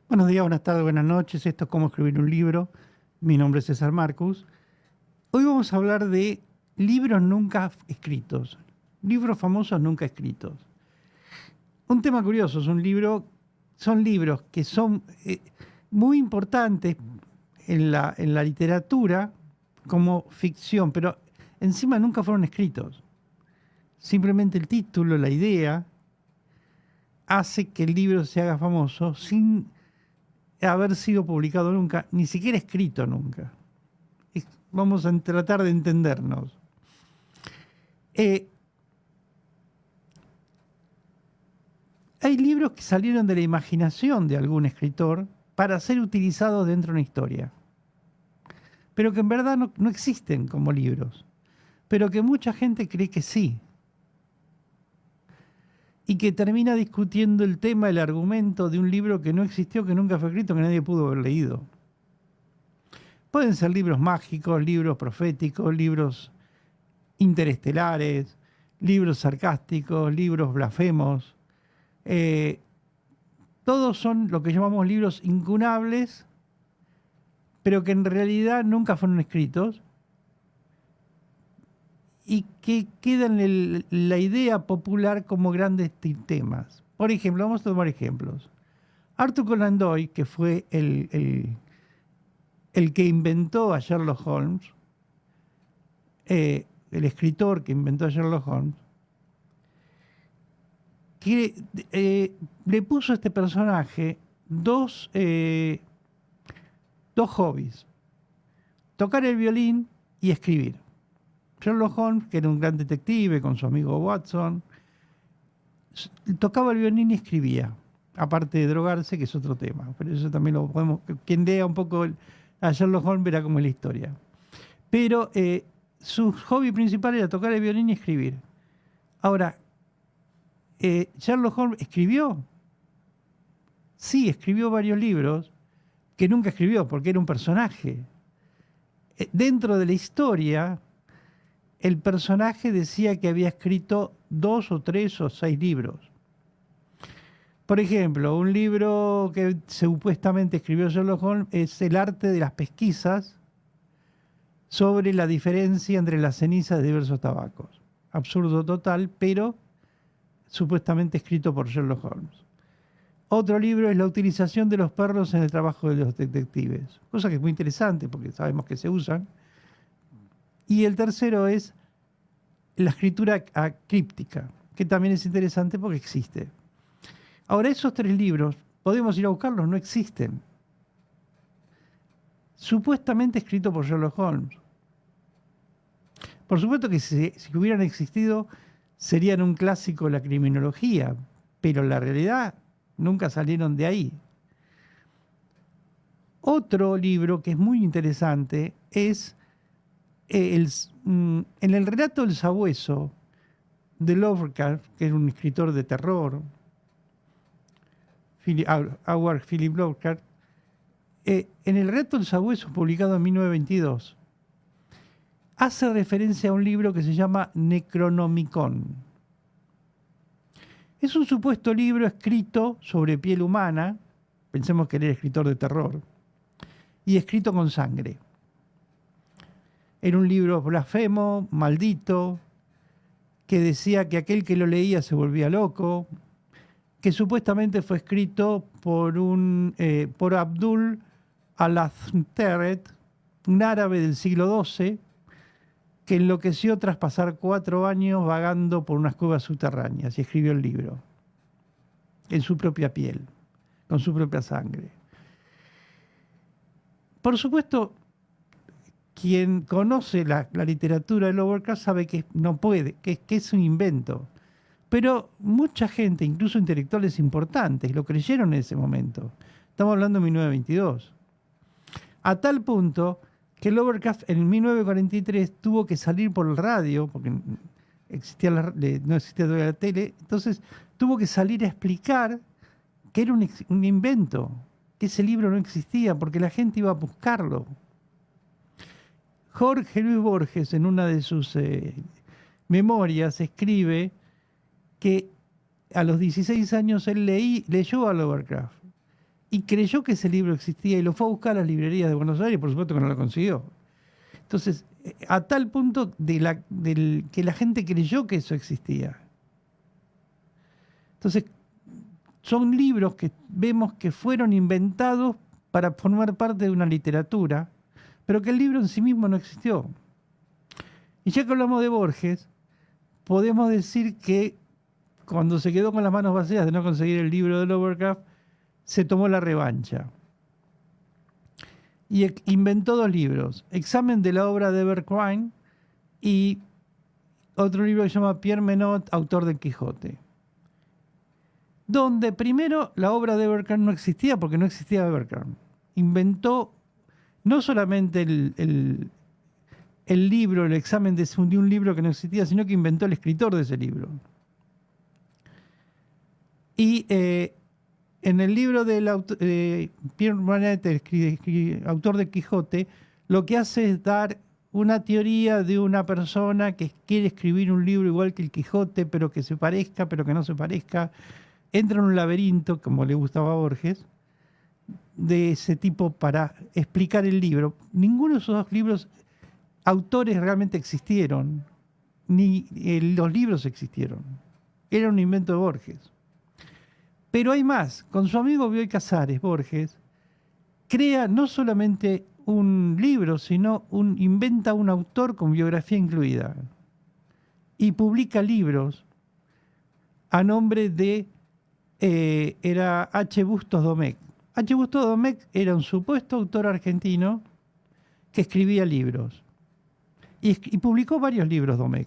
Buenos días, buenas tardes, buenas noches. Esto es Cómo escribir un libro. Mi nombre es César Marcus. Hoy vamos a hablar de libros nunca escritos, libros famosos nunca escritos. Un tema curioso, son libros que son muy importantes en la literatura como ficción, pero encima nunca fueron escritos. Simplemente el título, la idea, hace que el libro se haga famoso sin haber sido publicado nunca, ni siquiera escrito nunca. Vamos a tratar de entendernos. Eh, Hay libros que salieron de la imaginación de algún escritor para ser utilizados dentro de una historia, pero que en verdad no existen como libros, pero que mucha gente cree que sí, y que termina discutiendo el tema, el argumento de un libro que no existió, que nunca fue escrito, que nadie pudo haber leído. Pueden ser libros mágicos, libros proféticos, libros interestelares, libros sarcásticos, libros blasfemos. Eh, Todos son lo que llamamos libros incunables, pero que en realidad nunca fueron escritos y que quedan en la idea popular como grandes temas. Por ejemplo, vamos a tomar ejemplos. Arthur Conan Doyle, que fue el que inventó a Sherlock Holmes, el escritor que inventó a Sherlock Holmes, que le puso a este personaje dos hobbies: tocar el violín y escribir. Sherlock Holmes, que era un gran detective con su amigo Watson, tocaba el violín y escribía, aparte de drogarse, que es otro tema, pero eso también lo podemos, quien lea un poco a Sherlock Holmes verá cómo es la historia. Pero su hobby principal era tocar el violín y escribir. Ahora, Sherlock Holmes escribió, sí, escribió varios libros que nunca escribió porque era un personaje. Dentro de la historia, el personaje decía que había escrito 2 o 3 o 6 libros. Por ejemplo, un libro que supuestamente escribió Sherlock Holmes es El arte de las pesquisas sobre la diferencia entre las cenizas de diversos tabacos. Absurdo total, pero supuestamente escrito por Sherlock Holmes. Otro libro es La utilización de los perros en el trabajo de los detectives, cosa que es muy interesante porque sabemos que se usan. Y el tercero es la escritura acríptica, que también es interesante porque existe. Ahora, esos 3 libros, podemos ir a buscarlos, no existen. Supuestamente escrito por Sherlock Holmes. Por supuesto que si hubieran existido, serían un clásico de la criminología, pero en la realidad nunca salieron de ahí. Otro libro que es muy interesante es en el relato del sabueso de Lovecraft, que era un escritor de terror, Howard Philip Lovecraft. En el relato del sabueso, publicado en 1922, hace referencia a un libro que se llama Necronomicon. Es un supuesto libro escrito sobre piel humana, pensemos que él era escritor de terror, y escrito con sangre. Era un libro blasfemo, maldito, que decía que aquel que lo leía se volvía loco, que supuestamente fue escrito por Abdul al-Azteret, un árabe del siglo XII, que enloqueció tras pasar 4 años vagando por unas cuevas subterráneas y escribió el libro en su propia piel, con su propia sangre. Por supuesto, quien conoce la literatura de Lovecraft sabe que no puede, que es un invento. Pero mucha gente, incluso intelectuales importantes, lo creyeron en ese momento. Estamos hablando de 1922. A tal punto que Lovecraft en 1943 tuvo que salir por el radio, porque no existía todavía la tele, entonces tuvo que salir a explicar que era un invento, que ese libro no existía, porque la gente iba a buscarlo. Jorge Luis Borges, en una de sus memorias, escribe que a los 16 años él leyó a Lovecraft y creyó que ese libro existía y lo fue a buscar a las librerías de Buenos Aires y por supuesto que no lo consiguió. Entonces, a tal punto que la gente creyó que eso existía. Entonces, son libros que vemos que fueron inventados para formar parte de una literatura, pero que el libro en sí mismo no existió. Y ya que hablamos de Borges, podemos decir que cuando se quedó con las manos vacías de no conseguir el libro de Lovecraft, se tomó la revancha. Y inventó 2 libros, Examen de la obra de Everquine y otro libro que se llama Pierre Menot, autor del Quijote. Donde primero la obra de Everquine no existía porque no existía Everquine. Inventó no solamente el libro, el examen de un libro que no existía, sino que inventó el escritor de ese libro. Y en el libro del Pierre Menot, autor de Quijote, lo que hace es dar una teoría de una persona que quiere escribir un libro igual que el Quijote, pero que se parezca, pero que no se parezca. Entra en un laberinto, como le gustaba a Borges, de ese tipo para explicar el libro. Ninguno de esos 2 libros, autores realmente existieron, ni los libros existieron. Era un invento de Borges. Pero hay más. Con su amigo Bioy Casares, Borges crea no solamente un libro, sino inventa un autor con biografía incluida. Y publica libros a nombre de era H. Bustos Domecq. H. Bustos Domecq era un supuesto autor argentino que escribía libros. Y publicó varios libros Domecq.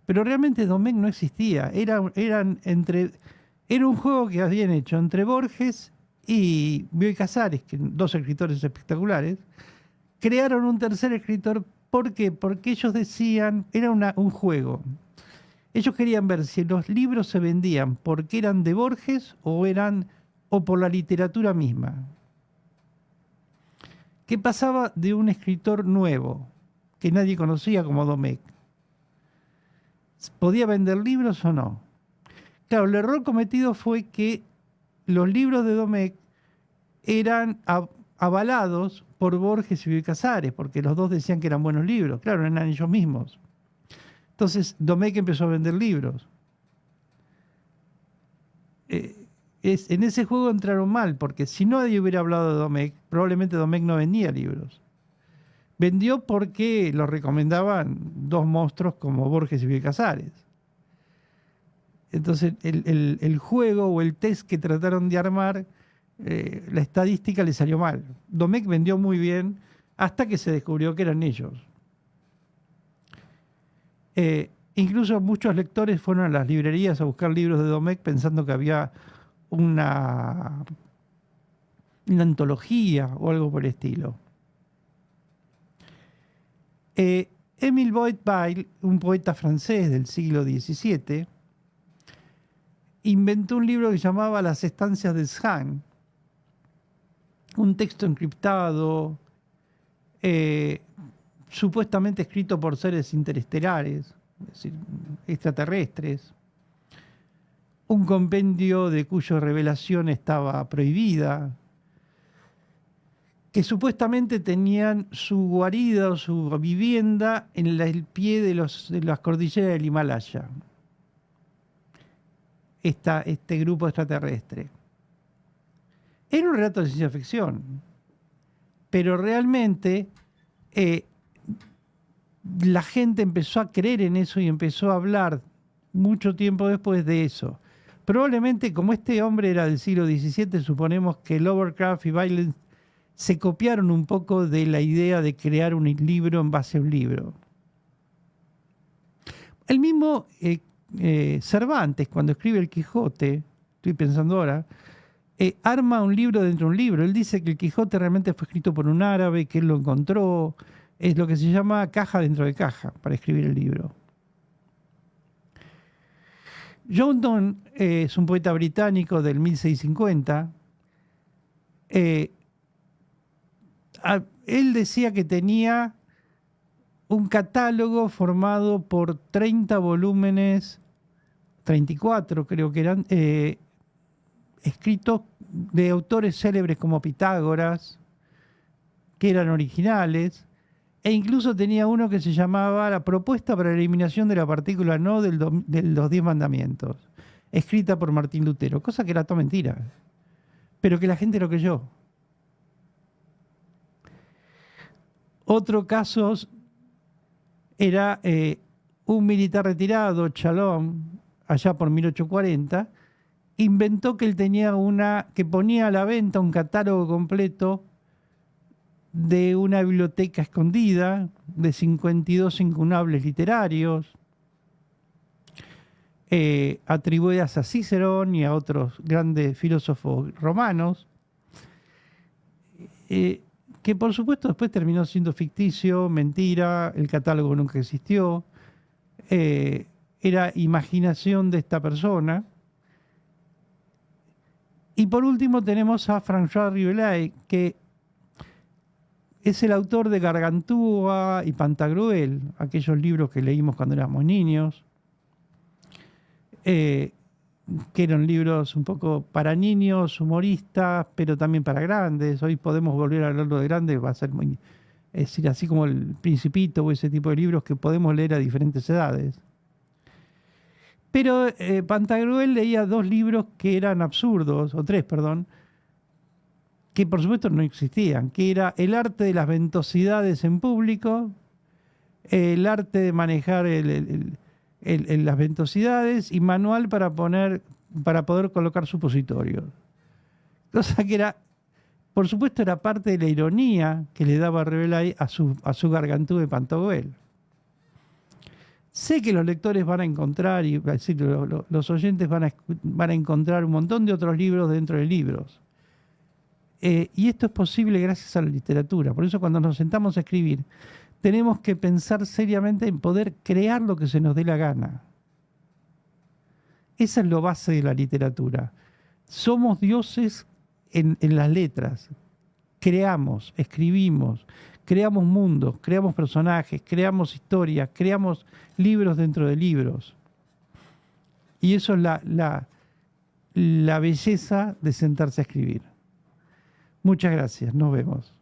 Pero realmente Domecq no existía. Era un juego que habían hecho entre Borges y Bioy Casares, que 2 escritores espectaculares. Crearon un tercer escritor. ¿Por qué? Porque ellos decían, era un juego. Ellos querían ver si los libros se vendían porque eran de Borges o por la literatura misma. ¿Qué pasaba de un escritor nuevo que nadie conocía como Domecq? ¿Podía vender libros o no? Claro, el error cometido fue que los libros de Domecq eran avalados por Borges y Bioy Casares, porque los 2 decían que eran buenos libros. Claro, eran ellos mismos. Entonces Domecq empezó a vender libros. En ese juego entraron mal, porque si nadie hubiera hablado de Domecq, probablemente Domecq no vendía libros. Vendió porque lo recomendaban 2 monstruos como Borges y Bioy Casares. Entonces el juego o el test que trataron de armar, la estadística le salió mal. Domecq vendió muy bien hasta que se descubrió que eran ellos. Incluso muchos lectores fueron a las librerías a buscar libros de Domecq pensando que había una antología o algo por el estilo. Émile Boitel, un poeta francés del siglo XVII, inventó un libro que llamaba Las estancias de Shan, un texto encriptado, supuestamente escrito por seres interestelares, es decir, extraterrestres, un compendio de cuya revelación estaba prohibida, que supuestamente tenían su guarida o su vivienda en el pie de las cordilleras del Himalaya, este grupo extraterrestre. Era un relato de ciencia ficción, pero realmente la gente empezó a creer en eso y empezó a hablar mucho tiempo después de eso. Probablemente, como este hombre era del siglo XVII, suponemos que Lovecraft y Bailey se copiaron un poco de la idea de crear un libro en base a un libro. El mismo Cervantes, cuando escribe El Quijote, estoy pensando ahora, arma un libro dentro de un libro. Él dice que El Quijote realmente fue escrito por un árabe, que él lo encontró. Es lo que se llama caja dentro de caja para escribir el libro. John Donne es un poeta británico del 1650. Él decía que tenía un catálogo formado por 30 volúmenes, 34 creo que eran, escritos de autores célebres como Pitágoras, que eran originales, e incluso tenía uno que se llamaba La propuesta para la eliminación de la partícula no de los 10 mandamientos, escrita por Martín Lutero, cosa que era toda mentira, pero que la gente lo creyó. Otro caso era un militar retirado, Chalón, allá por 1840, inventó que él tenía que ponía a la venta un catálogo completo de una biblioteca escondida de 52 incunables literarios, atribuidas a Cicerón y a otros grandes filósofos romanos, que por supuesto después terminó siendo ficticio, mentira, el catálogo nunca existió, era imaginación de esta persona. Y por último tenemos a François Rabelais, que es el autor de Gargantúa y Pantagruel, aquellos libros que leímos cuando éramos niños, que eran libros un poco para niños, humoristas, pero también para grandes. Hoy podemos volver a hablarlo de grandes, va a ser muy, es decir, así como El Principito o ese tipo de libros que podemos leer a diferentes edades. Pero Pantagruel leía 2 libros que eran absurdos, o 3, perdón, que por supuesto no existían, que era El arte de las ventosidades en público, El arte de manejar las ventosidades y Manual para poder colocar supositorios. Cosa que era, por supuesto, era parte de la ironía que le daba Rabelais a su Gargantúa y Pantagruel. Sé que los lectores van a encontrar, y decir, los oyentes van a encontrar un montón de otros libros dentro de libros. Y esto es posible gracias a la literatura. Por eso cuando nos sentamos a escribir, tenemos que pensar seriamente en poder crear lo que se nos dé la gana. Esa es la base de la literatura. Somos dioses en las letras. Creamos, escribimos, creamos mundos, creamos personajes, creamos historias, creamos libros dentro de libros. Y eso es la belleza de sentarse a escribir. Muchas gracias, nos vemos.